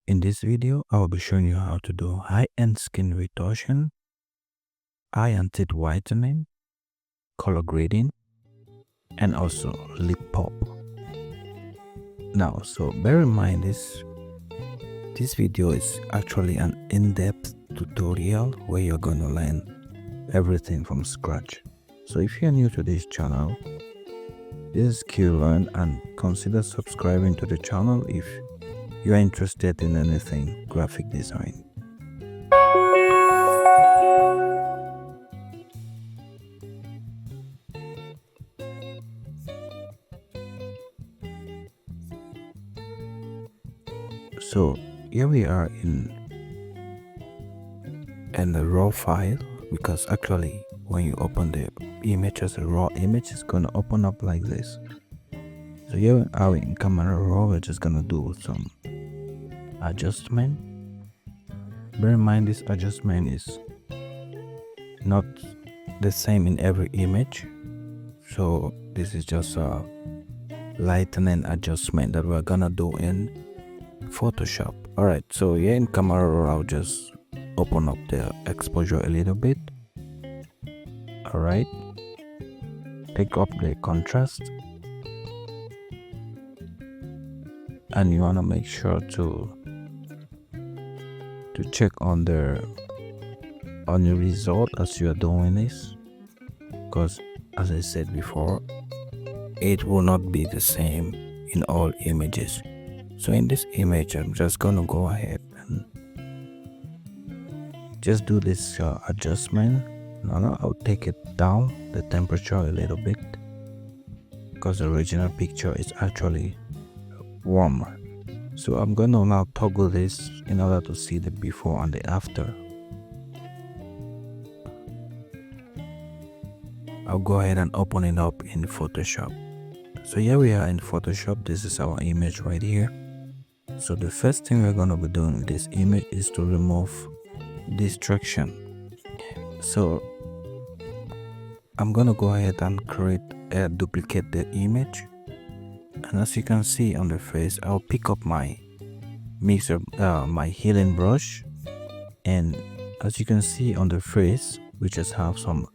In this video, I will be showing you how to do high-end skin retouching, eye and teeth whitening, color grading, and also lip pop. Now, so bear in mind this video is actually an in-depth tutorial where you're going to learn everything from scratch. So if you're new to this channel, this is Q-Learn, and consider subscribing to the channel if you are interested in anything graphic design. So here we are in the raw file, because actually when you open the image as a raw image, it's going to open up like this. So here we are in Camera Raw. We're just going to do some adjustment. Bear in mind this adjustment is not the same in every image, so this is just a lightening adjustment that we're gonna do in Photoshop. Alright, so here in Camera Raw, I'll just open up the exposure a little bit. Alright, take up the contrast, and you want to make sure to check on the result as you are doing this, because as I said before, it will not be the same in all images. So in this image, I'm just gonna go ahead and just do this adjustment. Now I'll take it down the temperature a little bit, because the original picture is actually warmer. So I'm going to now toggle this in order to see the before and the after. I'll go ahead and open it up in Photoshop. So here we are in Photoshop. This is our image right here. So the first thing we're going to be doing with this image is to remove distraction. So I'm going to go ahead and duplicate the image. And as you can see on the face, I'll pick up my mixer, my healing brush, and as you can see on the face, we just have some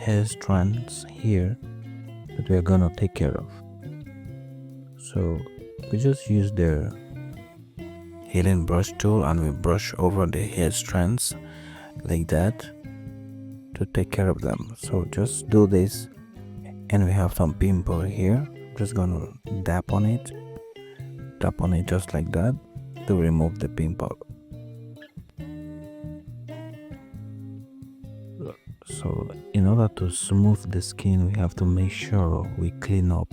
hair strands here that we're gonna take care of. So we just use the healing brush tool and we brush over the hair strands like that to take care of them. So just do this, and we have some pimple here. Just gonna tap on it just like that to remove the pimple. So in order to smooth the skin, we have to make sure we clean up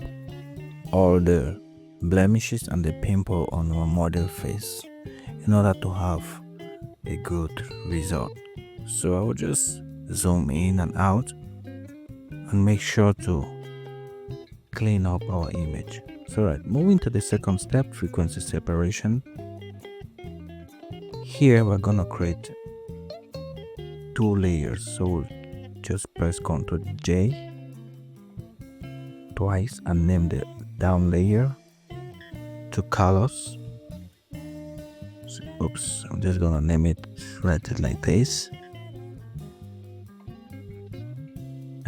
all the blemishes and the pimple on our model face in order to have a good result. So I will just zoom in and out and make sure to clean up our image. So right, moving to the second step, frequency separation. Here we're gonna create 2 layers. So we'll just press Ctrl J twice and name the down layer to colors. So, oops, I'm just gonna name it, write it like this.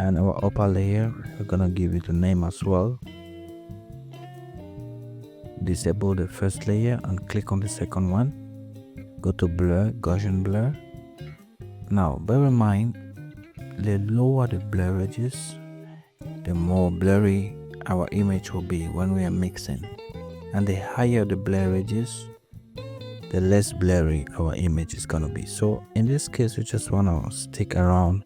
And our upper layer, we're gonna give it a name as well. Disable the first layer and click on the second one. Go to blur, Gaussian blur. Now bear in mind, the lower the blur edges, the more blurry our image will be when we are mixing, and the higher the blur edges, the less blurry our image is gonna be. So in this case, we just wanna stick around.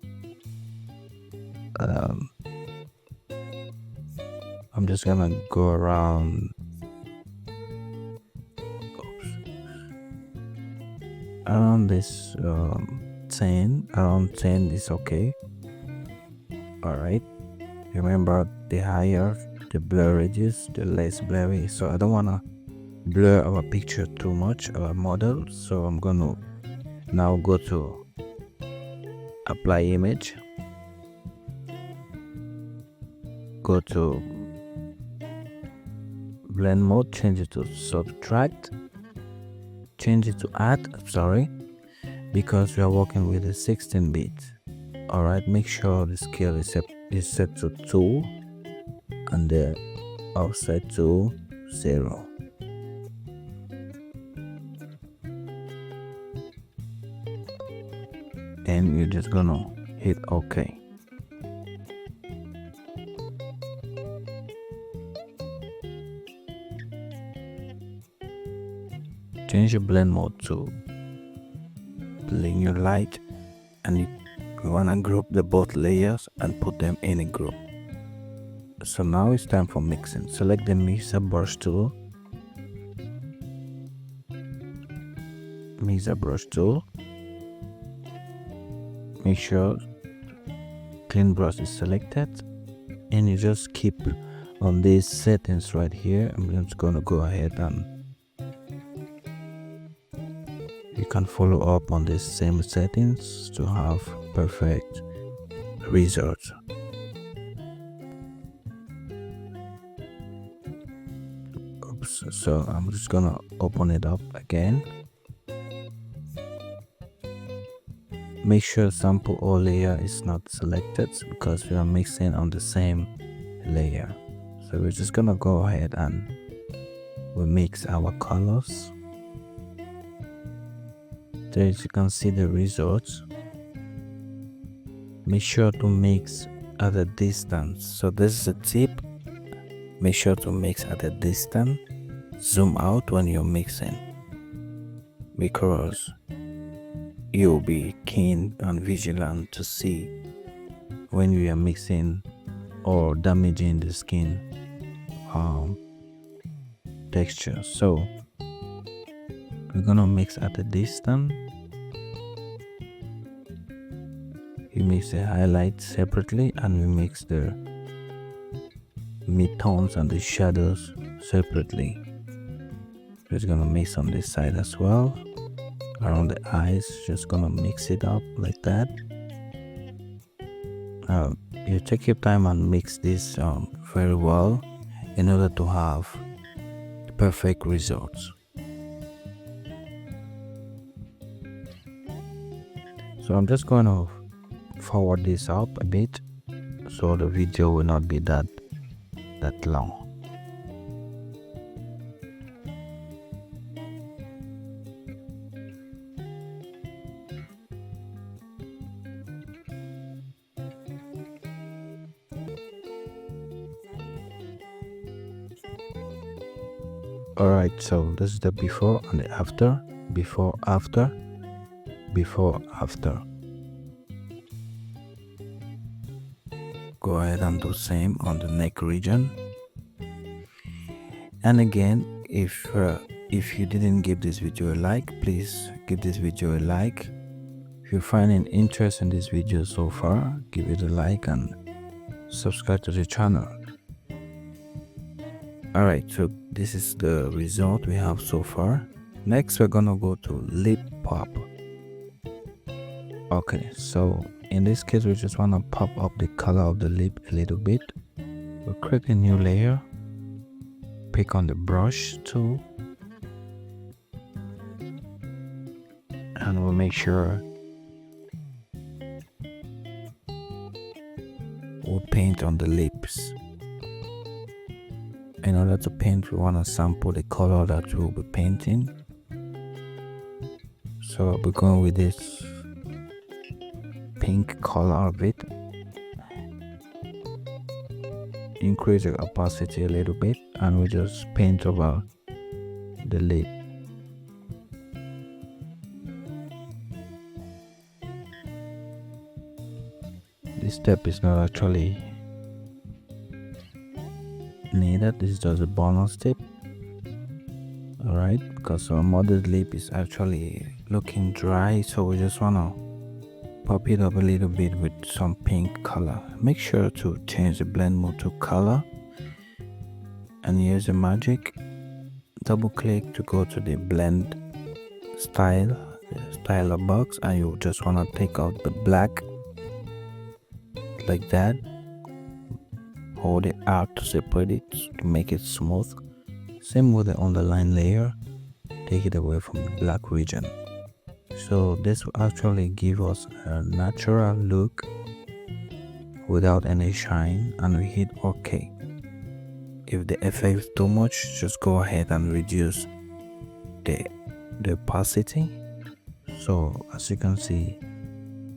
I'm just gonna go around this 10. Around 10 is okay. All right, remember, the higher the blur edges, the less blurry. So I don't want to blur our picture too much, our model. So I'm gonna now go to apply image, go to blend mode, change it to subtract, change it to add, sorry, because we are working with a 16-bit. All right, make sure the scale is set to 2 and the offset to 0. And you're just gonna hit OK. Change your blend mode to linear light, and you wanna group the both layers and put them in a group. So now it's time for mixing. Select the mixer brush tool. Make sure clean brush is selected, and you just keep on these settings right here. I'm just gonna go ahead and you can follow up on these same settings to have perfect results. Oops, so I'm just gonna open it up again. Make sure sample all layer is not selected because we are mixing on the same layer. So we're just gonna go ahead and we mix our colors. There you can see the results. Make sure to mix at a distance. So this is a tip. Make sure to mix at a distance. Zoom out when you're mixing, because you'll be keen and vigilant to see when you are mixing or damaging the skin texture. So we're gonna mix at a distance. You mix the highlights separately, and we mix the mid-tones and the shadows separately. Just gonna mix on this side as well. Around the eyes, just gonna mix it up like that. You take your time and mix this very well in order to have perfect results. So I'm just going to forward this up a bit so the video will not be that long. Alright, so this is the before and the after. Before, after. Go ahead and do same on the neck region. And again, if you didn't give this video a like, please give this video a like. If you're finding interest in this video so far, give it a like and subscribe to the channel. Alright, so this is the result we have so far. Next, we're gonna go to lip pop. Okay, so in this case, we just want to pop up the color of the lip a little bit. We'll create a new layer. Pick on the brush tool. And we'll make sure we'll paint on the lips. In order to paint, we want to sample the color that we'll be painting. So I'll be going with this pink color of it. Increase the opacity a little bit, and we just paint over the lip. This step is not actually needed. This is just a bonus tip. Alright, because our mother's lip is actually looking dry, so we just want to pop it up a little bit with some pink color. Make sure to change the blend mode to color, and here's the magic. Double click to go to the blend style, the styler box, and you just want to take out the black like that. Hold it out to separate it to make it smooth. Same with the underline layer. take it away from the black region. So this will actually give us a natural look without any shine, and we hit OK. If the effect is too much, just go ahead and reduce the opacity. So as you can see,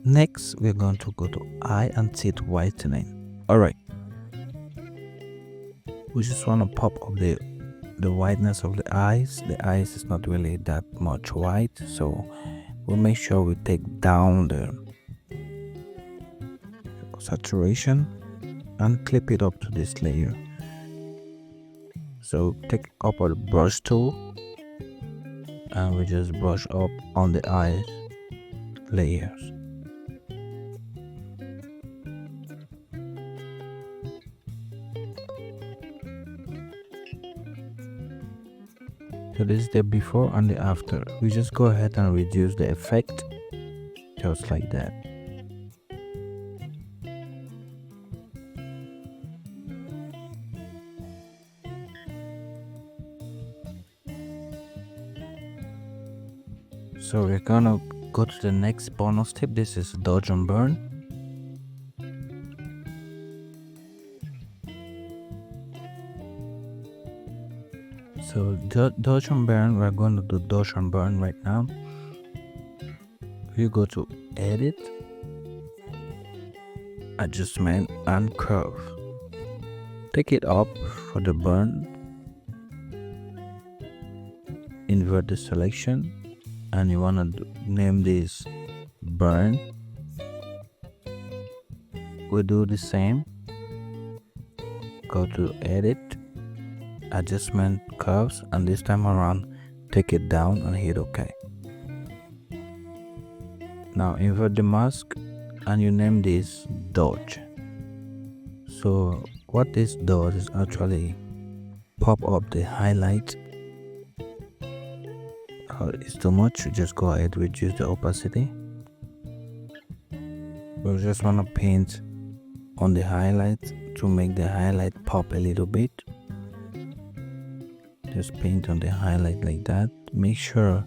next we're going to go to eye and teeth whitening. Alright, we just want to pop up the whiteness of the eyes. The eyes is not really that much white, so we'll make sure we take down the saturation and clip it up to this layer. So take up our brush tool and we just brush up on the eyes layers. So this is the before and the after. We just go ahead and reduce the effect just like that. So we're gonna go to the next bonus tip. This is dodge and burn. So dodge and burn, we're going to do dodge and burn right now. You go to edit, adjustment and curve. Take it up for the burn, invert the selection, and you want to name this burn. We do the same. Go to edit, adjustment, curves, and this time around take it down and hit OK. Now invert the mask and you name this dodge. So what this does is actually pop up the highlight. It's too much, just go ahead, reduce the opacity. We just want to paint on the highlight to make the highlight pop a little bit. Just paint on the highlight like that. Make sure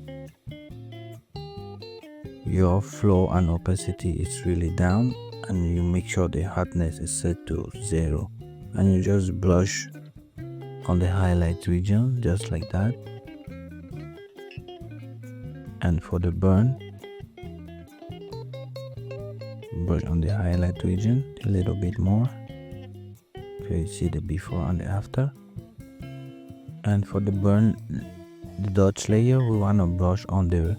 your flow and opacity is really down, and you make sure the hardness is set to 0, and you just brush on the highlight region just like that. And for the burn, brush on the highlight region a little bit more, so you see the before and the after. And for the burn, the dodge layer, we want to brush on the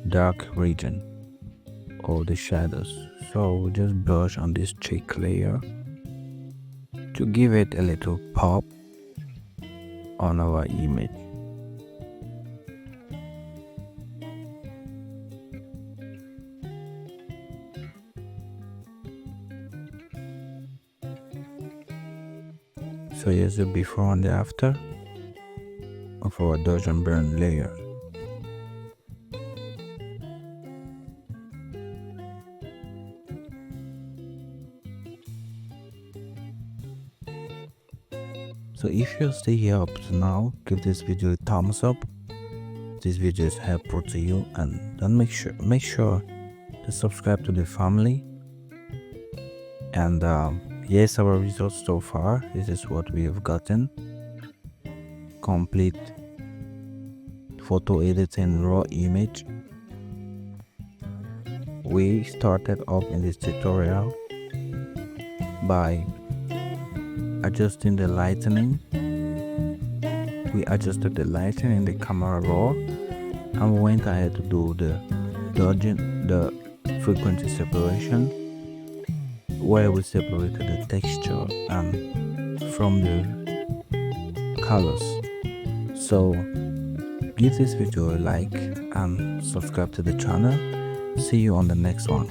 dark region or the shadows. So we just brush on this cheek layer to give it a little pop on our image. So here's the before and the after of our dodge and burn layer. So if you're still here up to now, give this video a thumbs up. This video is helpful to you, and then make sure to subscribe to the family. And yes, our results so far, this is what we have gotten. Complete photo editing raw image. We started off in this tutorial by adjusting the lightening. We adjusted the lighting in the camera raw, and we went ahead to do the dodging, the frequency separation, where we separated the texture and from the colors. So give this video a like and subscribe to the channel. See you on the next one.